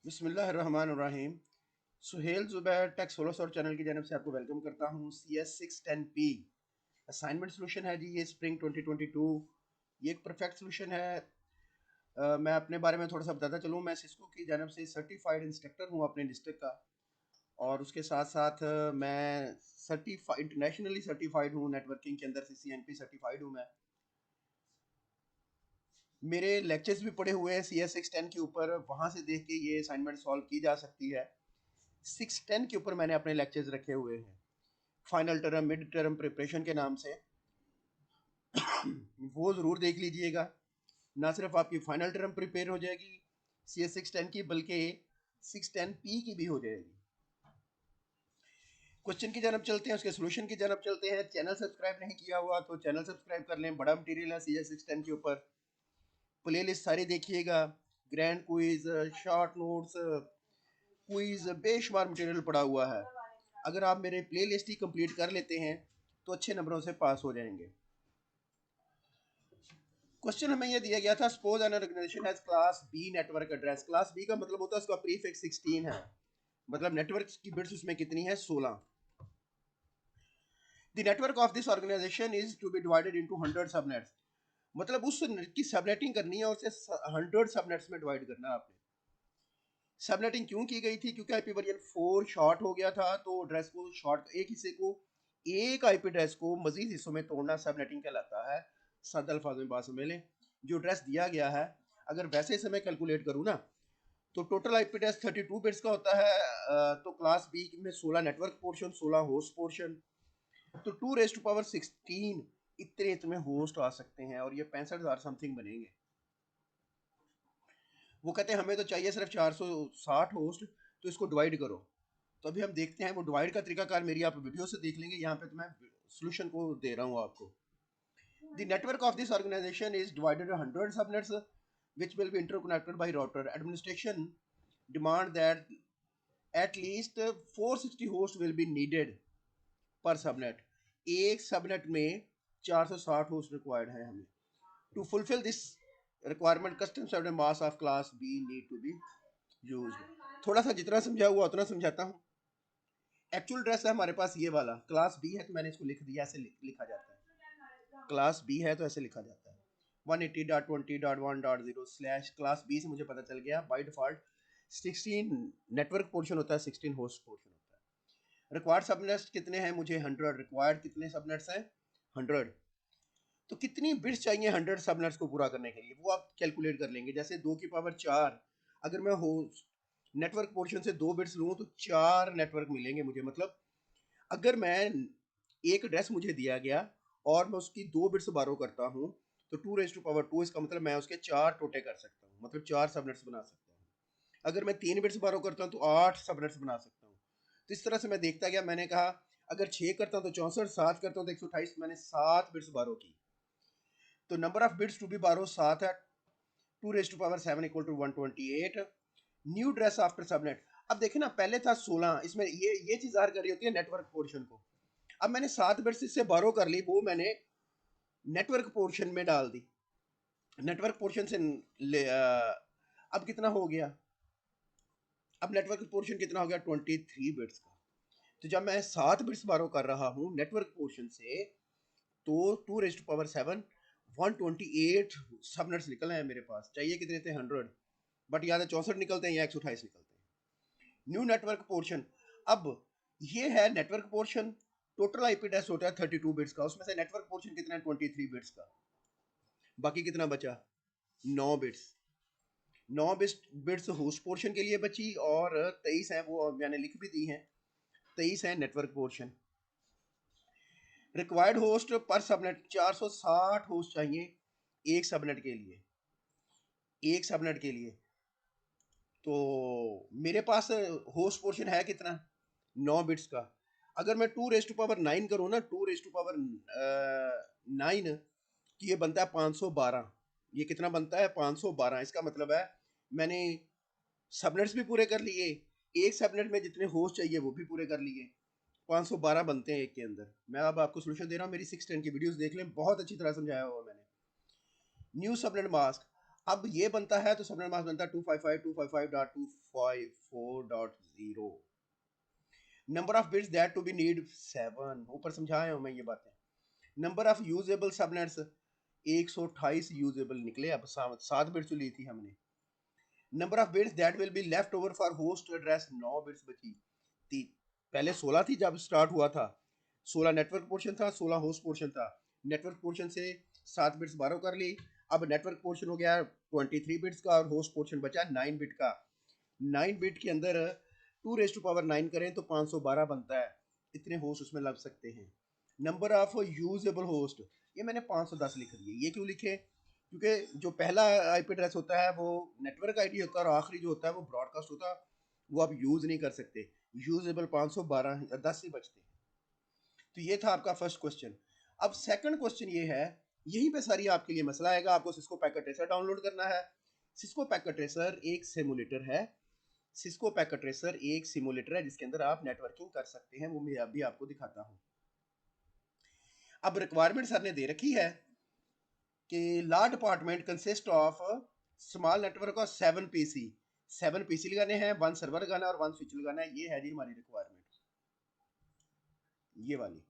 बिस्मिल्लाहिर्रहमानिर्रहीम। Suhail Zubair tech solo sort channel की जानब से आपको वेलकम करता हूँ। CS610P असाइनमेंट सोल्यूशन है जी, ये स्प्रिंग 2022। ये एक परफेक्ट सोल्यूशन है। मैं अपने बारे में थोड़ा सा बताता चलूँ। मैं सिस्को की जानब से सर्टिफाइड इंस्ट्रक्टर हूँ अपने डिस्ट्रिक्ट का, और उसके साथ साथ मैं सर्टिफाइड इंटरनेशनली सर्टिफाइड हूँ नेटवर्किंग के अंदर। CCNP सर्टिफाइड हूँ मैं। मेरे लेक्चर्स भी पड़े हुए हैं CS610 के ऊपर, वहाँ से देख के ये असाइनमेंट सॉल्व की जा सकती है। 610 के ऊपर मैंने अपने लेक्चर्स रखे हुए हैं, final term mid term preparation के नाम से। वो ज़रूर देख लीजिएगा। ना सिर्फ आपकी फाइनल टर्म प्रिपेयर हो जाएगी CS610 की, बल्कि 610P की भी हो जाएगी। क्वेश्चन की जानब चलते हैं, उसके सोल्यूशन की जानब चलते हैं। चैनल सब्सक्राइब नहीं किया हुआ तो चैनल सब्सक्राइब कर लें। बड़ा मटीरियल है CS610 के ऊपर। प्ले लिस्ट सारी देखिएगा। Grand quiz, short notes, quiz, बेशुमार मटेरियल पड़ा हुआ है। अगर आप मेरे प्ले लिस्ट ही कंप्लीट कर लेते हैं तो अच्छे नंबरों से पास हो जाएंगे। क्वेश्चन हमें यह दिया गया था, suppose an organisation has class B network address. Class B का मतलब होता है उसका प्रीफिक्स 16 है, मतलब नेटवर्क की बिट्स उसमें कितनी है, 16। The network of this organisation is to be divided into 100 subnets. मतलब उस की सबनेटिंग करनी है और उसे 100 सबनेट्स में डिवाइड करना है आपने। सबनेटिंग क्यों की गई थी? क्योंकि आईपी वर्जन 4 शॉर्ट हो गया था, तो एड्रेस को शॉर्ट, एक हिस्से को, एक आईपी एड्रेस को मजीद हिस्सों में तोड़ना सबनेटिंग कहलाता है। सादा अल्फाज में बात समझ लें, जो एड्रेस दिया गया है, अगर वैसे से मैं कैलकुलेट करूँ ना, तो टोटल आईपी एड्रेस 32 बिट्स का होता है। तो क्लास बी में 16 नेटवर्क पोर्शन, 16 होस्ट पोर्शन, तो 2 रेज़ टू पावर 16 इतने इतने होस्ट आ सकते हैं, और ये 65,000 समथिंग बनेंगे। वो कहते हैं हमें तो चाहिए सिर्फ 460 होस्ट, तो इसको डिवाइड करो। तो अभी हम देखते हैं वो डिवाइड का तरीकाकार, मेरी आप वीडियो से देख लेंगे। यहाँ पे तो मैं सोल्यूशन को दे रहा हूँ आपको। The network of this organisation is divided 100 subnets which will be interconnected by router. Administration demand that at least 460 hosts will be needed per subnet. एक सबनेट में 460 होस्ट रिक्वायर्ड है हमें। To fulfil this requirement, custom server mass of class B need to be used. थोड़ा सा जितना समझा हुआ उतना समझाता हूँ। एक्चुअल एड्रेस है हमारे पास ये वाला, क्लास बी है तो मैंने इसको लिख दिया, ऐसे लिखा जाता है। क्लास बी है तो ऐसे लिखा जाता है, 180.20.1.0 स्लैश क्लास बी से मुझे पता चल गया। बाई डिफॉल्ट 16 नेटवर्क पोर्शन होता है, 16 होस्ट पोर्शन होता है। रिक्वायर्ड सबनेट्स कितने हैं मुझे? 100। रिक्वायर्ड कितने सबनेट्स हैं? 100। तो कितनी बिट्स चाहिए 100 सबनेट्स को पूरा करने के लिए, वो आप कैलकुलेट कर लेंगे। जैसे 2 की पावर 4, अगर मैं होस्ट नेटवर्क पोर्शन से 2 बिट्स लूँ तो 4 नेटवर्क मिलेंगे मुझे। मतलब अगर मैं, एक एड्रेस मुझे दिया गया और मैं उसकी 2 बिट्स बारो करता हूँ, तो 2 रेज़ टू पावर 2, इसका मतलब मैं उसके 4 टोटे कर सकता हूँ, मतलब 4 सबनेट्स बना सकता हूँ। अगर मैं 3 बिट्स बारो करता हूँ तो 8 सबनेट्स बना सकता हूँ। तो इस तरह से मैं देखता गया। मैंने कहा अगर 6 करता हूँ तो 64, 7 करता हूँ तो 128, मैंने 7 बिट्स बारो की। तो number of bits to be borrow 7 है। 2 raise to power 7 equal to 128। New address after subnet. अब देखे ना, पहले था 16, इसमें ये चीज ज़ाहिर कर रही होती है नेटवर्क पोर्शन को। अब मैंने 7 बिट्स इससे बारो कर ली, वो मैंने नेटवर्क पोर्शन में डाल दी। नेटवर्क पोर्शन से अब कितना हो गया? अब नेटवर्क पोर्शन कितना हो गया? 23 बिट्स का। तो जब मैं 7 बिट्स बारो कर रहा हूँ नेटवर्क पोर्शन से, तो 2 रेज़ टू पावर 7 128 सबनेट्स निकल हैं मेरे पास। चाहिए कितने थे? 100, बट याद है 64 निकलते हैं या 128 निकलते हैं। New network portion. अब ये है network portion. Total IP address होता है 32 बिट्स का, उसमें से नेटवर्क पोर्शन कितना है? 23 बिट्स का। बाकी कितना बचा? 9 बिट्स। 9 बिट्स होस्ट पोर्शन के लिए बची, और 23 है, वो मैंने लिख भी दी हैं, 23 है नेटवर्क पोर्शन। रिक्वायर्ड होस्ट पर सबनेट 460 होस्ट चाहिए एक सबनेट के लिए, एक सबनेट के लिए। तो मेरे पास होस्ट पोर्शन है कितना? 9 बिट्स का। अगर मैं 2 रेज़ टू पावर 9 करूँ ना, 2 रेज़ टू पावर 9 कि ये बनता है 512। ये कितना बनता है? 512। इसका मतलब है मैंने सबनेट्स भी पूरे कर लिए, एक सबनेट में जितने होस्ट चाहिए वो भी पूरे कर लिए। 512 बनते हैं एक के अंदर। मैं अब आपको सोल्यूशन दे रहा हूँ, मेरी 610 की वीडियोस देख लें, बहुत अच्छी तरह समझाया हुआ मैंने। New subnet mask. अब ये बनता है तो सबनेट मास्क बनता है 255.255.254.0। Number of bits that to be need 7, ऊपर समझाया हूं मैं ये बातें। Number of usable subnets 128 usable निकले, अब 7 बिट्स ली थी हमने। Number of bits that will be left over for host address, 9 bits बची थी। पहले 16 थी जब स्टार्ट हुआ था, 16 नेटवर्क पोर्शन था, 16 होस्ट पोर्शन था। नेटवर्क पोर्शन से 7 बिट्स बारो कर ली, अब नेटवर्क पोर्शन हो गया 23 बिट्स का और होस्ट पोर्शन बचा 9 बिट का। 9 बिट के अंदर 2⁹ करें तो 512 बनता है, इतने होस्ट उसमें लग सकते हैं। नंबर ऑफ यूजेबल होस्ट, ये मैंने 510 लिख दिए। ये क्यों लिखे? क्योंकि जो पहला आईपी एड्रेस होता है वो नेटवर्क आईडी होता है और आखिरी जो होता है वो ब्रॉडकास्ट होता है, वो आप यूज नहीं कर सकते। यूजेबल 512 10 ही बचते हैं। तो ये था आपका फर्स्ट क्वेश्चन। अब सेकंड क्वेश्चन ये है, यहीं पे सारी आपके लिए मसला आएगा। आपको सिस्को पैकेट ट्रेसर डाउनलोड करना है। सिस्को पैकेट ट्रेसर एक सिमुलेटर है। सिस्को पैकेट ट्रेसर एक सिमुलेटर है जिसके अंदर आप नेटवर्किंग कर सकते हैं, वो मैं अभी आपको दिखाता हूँ। अब रिक्वायरमेंट सर ने दे रखी है कि law department consist of small network और 7 पीसी। 7 पीसी लगाने हैं, 1 सर्वर लगाना है और 1 स्विच लगाना है। ये है जी हमारी रिक्वायरमेंट, ये वाली।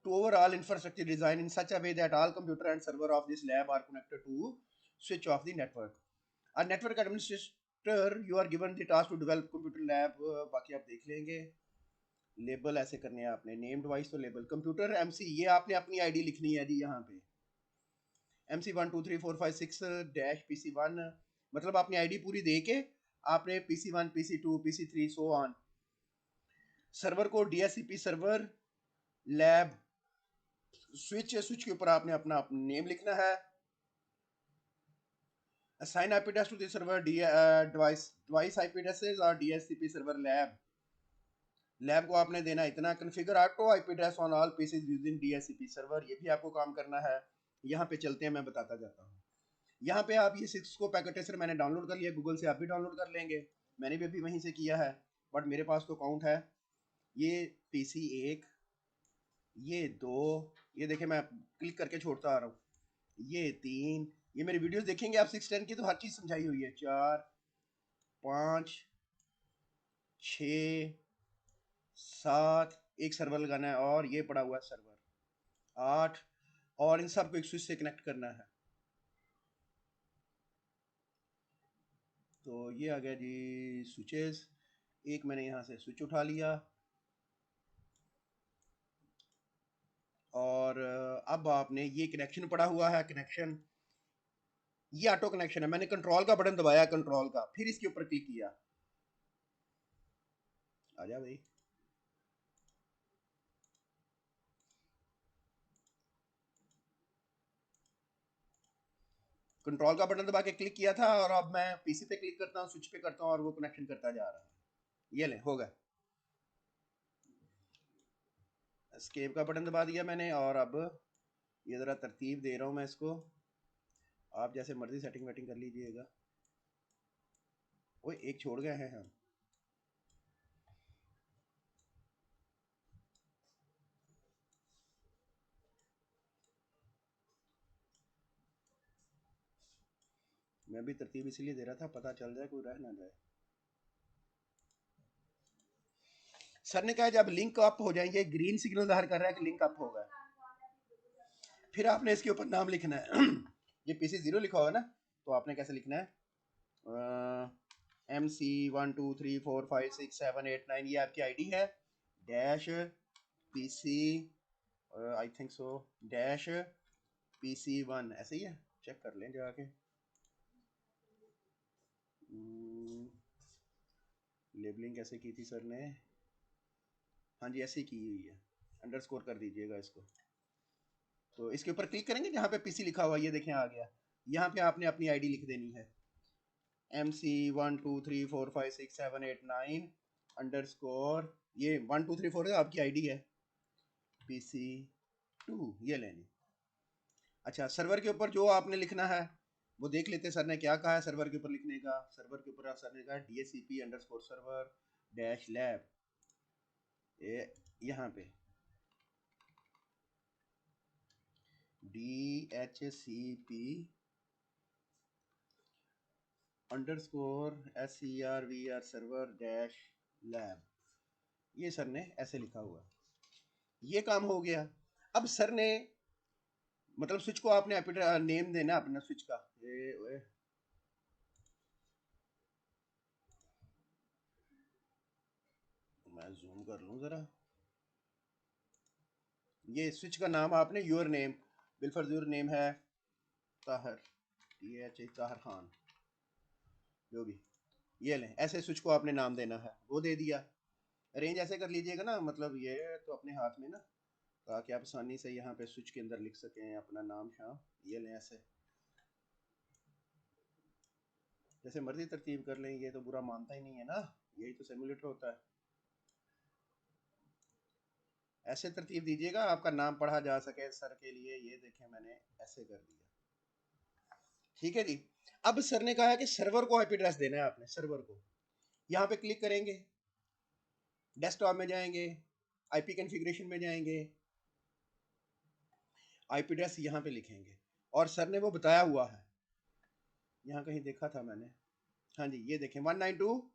To overall infrastructure design in such a way that all computer and server of this lab are connected to switch off the network. A network administrator, you are given the task to develop computer lab। बाकी आप देख लेंगे। Label ऐसे करने हैं आपने, name device तो label computer MC, ये आपने अपनी आईडी लिखनी है जी यहाँ पे। MC 1 2 3 4 5 6 मतलब आपने आईडी पूरी दे के आपने PC1 PC2 PC3 so on. Server को DHCP सर्वर लैब स्विच है, स्विच के ऊपर आपने अपना नेम लिखना है। Assign IP address to the server device IP addresses और DHCP सर्वर लैब को आपने देना इतना। Configure auto IP address on all PCs using DHCP server, ये भी आपको काम करना है। यहाँ पे चलते हैं, मैं बताता जाता हूँ। यहाँ पे आप ये सिस्को पैकेट ट्रेसर मैंने डाउनलोड कर लिया, गूगल से आप भी डाउनलोड कर लेंगे। मैंने भी अभी वहीं से किया है, बट मेरे पास तो अकाउंट है। ये PC 1, ये 2, ये देखें मैं क्लिक करके छोड़ता आ रहा हूँ, ये 3। ये मेरी वीडियोस देखेंगे आप 610 की तो हर चीज़ समझाई हुई है। 4 5 6 7, एक सर्वर लगाना है और ये पड़ा हुआ है सर्वर 8, और इन सबको एक स्विच से कनेक्ट करना है। तो ये आ गया जी स्विचेस। एक मैंने यहाँ से स्विच उठा लिया और अब आपने ये कनेक्शन पड़ा हुआ है, कनेक्शन ये ऑटो कनेक्शन है। मैंने कंट्रोल का बटन दबाया, कंट्रोल का, फिर इसके ऊपर क्लिक किया। आजा भाई, कंट्रोल का बटन दबा के क्लिक किया था और अब मैं पीसी पे क्लिक करता हूँ, स्विच पे करता हूँ और वो कनेक्शन करता जा रहा है। ये ले हो गया। एस्केप का बटन दबा दिया मैंने और अब ये ज़रा तरतीब दे रहा हूँ मैं इसको, आप जैसे मर्जी सेटिंग वेटिंग कर लीजिएगा। वो एक छोड़ गए हैं हम। मैं भी तरतीब इसीलिए दे रहा था, पता चल जाए कोई रह ना जाए। सर ने कहा जब लिंक अप हो जाएंगे, ग्रीन सिग्नल जाहिर कर रहा है कि लिंक अप होगा, फिर आपने इसके ऊपर नाम लिखना है। ये PC 0 लिखा होगा ना, तो आपने कैसे लिखना है, MC 1 2 3 4 5 6 7 8 9, ये आपकी आईडी है। Dash PC, I think so, dash PC1, ऐसे ही है, चेक कर लें जाके। लेबलिंग कैसे की थी सर ने? हाँ जी ऐसे ही की हुई है, अंडरस्कोर कर दीजिएगा इसको। तो इसके ऊपर क्लिक करेंगे जहाँ पे PC लिखा हुआ, ये देखें आ गया। यहाँ पे आपने अपनी आईडी लिख देनी है, MC 1 2 3 4 5 6 7 8 9 अंडरस्कोर, ये 1 2 3 4 आपकी आईडी है, PC2, ये लेनी। अच्छा, सर्वर के ऊपर जो आपने लिखना है वो देख लेते हैं सर ने क्या कहा है सर्वर के ऊपर लिखने का। सर्वर के ऊपर सर ने कहा DHCP underscore server dash lab, यहाँ पे DHCP _server server dash lab, ये सर ने ऐसे लिखा हुआ, ये काम हो गया। अब सर ने मतलब स्विच को आपने नेम देना अपना स्विच का, मैं जूम कर लूं जरा, ये स्विच का नाम आपने योर नेम, बिलफर्ज योर नेम है ताहर, ताहर खान, जो भी, ये लें, ऐसे स्विच को आपने नाम देना है, वो दे दिया। रेंज ऐसे कर लीजिएगा ना, मतलब ये तो अपने हाथ में ना, ताकि आप आसानी से यहाँ पे स्विच के अंदर लिख सकें अपना नाम शाम, ये लें ऐसे, जैसे मर्जी तरतीब कर लें, ये तो बुरा मानता ही नहीं है ना, यही तो सिमुलेटर होता है। ऐसे तरतीब दीजिएगा आपका नाम पढ़ा जा सके सर के लिए, ये देखें मैंने ऐसे कर दिया, ठीक है जी। अब सर ने कहा है कि सर्वर को आईपी एड्रेस देना है आपने, सर्वर को, यहाँ पे क्लिक करेंगे, डेस्कटॉप में जाएंगे, आईपी कॉन्फ़िगरेशन में जाएंगे, आईपी एड्रेस यहाँ पे लिखेंगे, और सर ने वो बताया हुआ है, यहाँ कहीं देखा था मैंने, हाँ जी ये देखें 192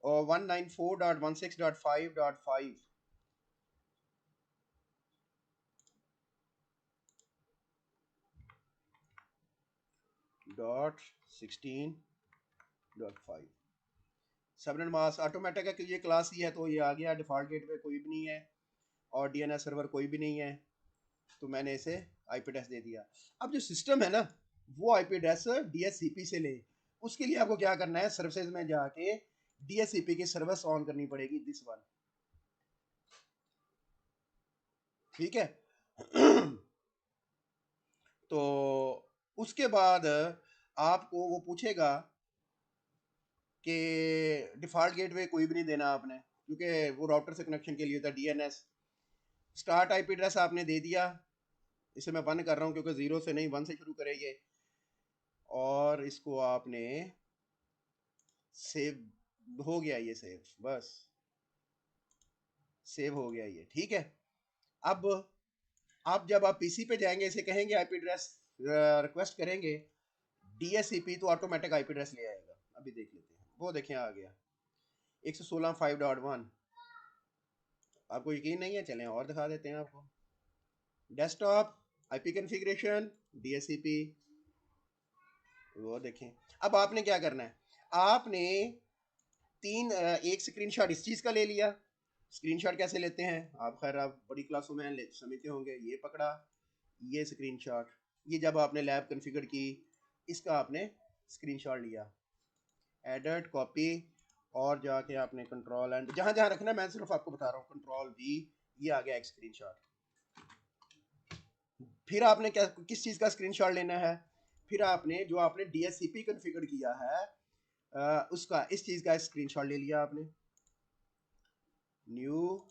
और 194.16.5.5, .16.5 सबनेट मास्क ऑटोमेटिक है कि ये क्लास ही है, तो ये आ गया, डिफॉल्ट गेटवे कोई भी नहीं है और डीएनएस सर्वर कोई भी नहीं है, तो मैंने इसे आईपी एड्रेस दे दिया। अब जो सिस्टम है ना, वो आईपी एड्रेस डीएचसीपी से ले, उसके लिए आपको क्या करना है, सर्विसेज में जाके डीएचसीपी की सर्विस ऑन करनी पड़ेगी, दिस वन, ठीक है। तो उसके बाद आपको वो पूछेगा कि डिफ़ॉल्ट गेटवे कोई भी नहीं देना आपने, क्योंकि वो राउटर से कनेक्शन के लिए होता है डीएनएस। स्टार्ट आईपी एड्रेस आपने दे दिया, इसे मैं 1 कर रहा हूँ क्योंकि 0 से नहीं 1 से शुरू करेंगे, और इसको आपने सेव, हो गया ये सेव, बस सेव हो गया ये, ठीक है। अब जब आप पीसी पे जाएंगे, इसे कहेंगे आईपी एड्रेस रिक्वेस्ट करेंगे डीएचसीपी, तो ऑटोमेटिक आईपी एड्रेस ले आएगा। अभी देख लेते हैं, वो देखें आ गया 116.5.1, आपको यकीन नहीं है, चलें और दिखा देते हैं आपको, डेस्कटॉप आईपी कॉन्फ़िगरेशन डीएचसीपी, वो देखें। अब आपने क्या करना है, आपने एक स्क्रीनशॉट इस चीज़ का ले लिया, स्क्रीनशॉट कैसे लेते हैं आप, खैर आप बड़ी क्लासों में समझते होंगे, ये पकड़ा, ये स्क्रीनशॉट, ये जब आपने लैब कॉन्फ़िगर की, इसका आपने स्क्रीनशॉट लिया, एडिट कॉपी, और जाके आपने कंट्रोल एंड जहाँ जहाँ रखना है मैं सिर्फ आपको बता रहा हूँ, कंट्रोल वी, ये आ गया एक स्क्रीनशॉट। फिर आपने क्या, किस चीज़ का स्क्रीनशॉट लेना है, फिर आपने जो आपने डीएचसीपी कॉन्फ़िगर किया है उसका, इस चीज़ का स्क्रीनशॉट ले लिया आपने, न्यू,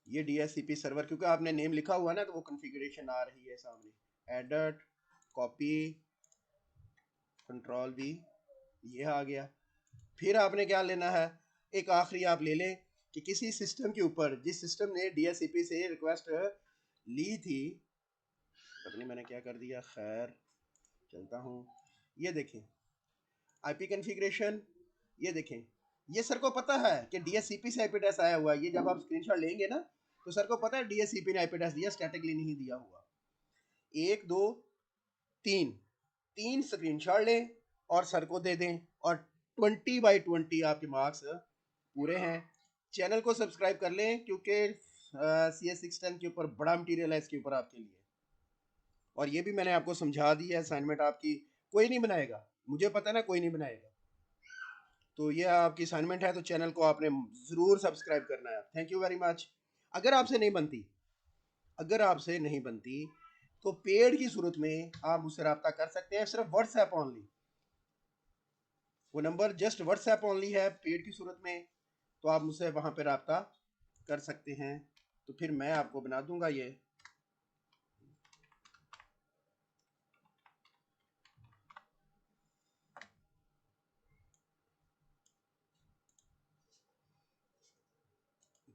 ये डीएचसीपी सर्वर, क्योंकि आपने नेम लिखा हुआ ना, तो वो कॉन्फ़िगरेशन आ रही है सामने, एडिट कॉपी कंट्रोल वी, ये आ गया। फिर आपने क्या लेना है, एक आखिरी आप ले लें कि किसी सिस्टम के ऊपर, जिस सिस्टम ने डीएचसीपी से रिक्वेस्ट ली थी, पता नहीं मैंने क्या कर दिया, खैर चलता हूँ, ये देखें आईपी कॉन्फ़िगरेशन, ये देखें, ये सर को पता है कि डीएचसीपी से आईपी एड्रेस आया हुआ है, ये जब आप स्क्रीनशॉट लेंगे ना, तो सर को पता है डीएचसीपी ने आईपी एड्रेस दिया, स्टैटिकली नहीं दिया हुआ। 1 2 3 3 स्क्रीनशॉट लें और सर को दे दें, और 20/20 आपके मार्क्स पूरे हैं। चैनल को सब्सक्राइब कर लें, क्योंकि CS610 के ऊपर बड़ा मटीरियल है इसके ऊपर आपके लिए, और ये भी मैंने आपको समझा दी है, असाइनमेंट आपकी कोई नहीं बनाएगा, मुझे पता है ना, कोई नहीं बनाएगा, तो ये आपकी असाइनमेंट है, तो चैनल को आपने ज़रूर सब्सक्राइब करना है। Thank you very much. अगर आपसे नहीं बनती, अगर आपसे नहीं बनती तो पेड की सूरत में आप मुझसे रब्ता कर सकते हैं, सिर्फ व्हाट्सएप ओनली, वो नंबर जस्ट व्हाट्सएप ओनली है पेड की सूरत में, तो आप मुझसे वहाँ पे रब्ता कर सकते हैं, तो फिर मैं आपको बना दूंगा ये,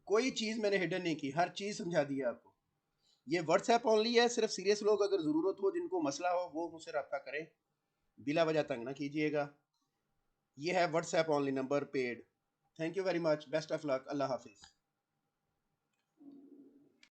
कोई चीज़ मैंने हिडन नहीं की, हर चीज़ समझा दी है आपको। ये व्हाट्सएप ओनली है, सिर्फ सीरियस लोग अगर ज़रूरत हो, जिनको मसला हो, वो मुझसे रब्ता करें, बिला वजह तंग ना कीजिएगा। ये है WhatsApp only number paid. Thank you very much, best of luck, अल्लाह हाफिज़।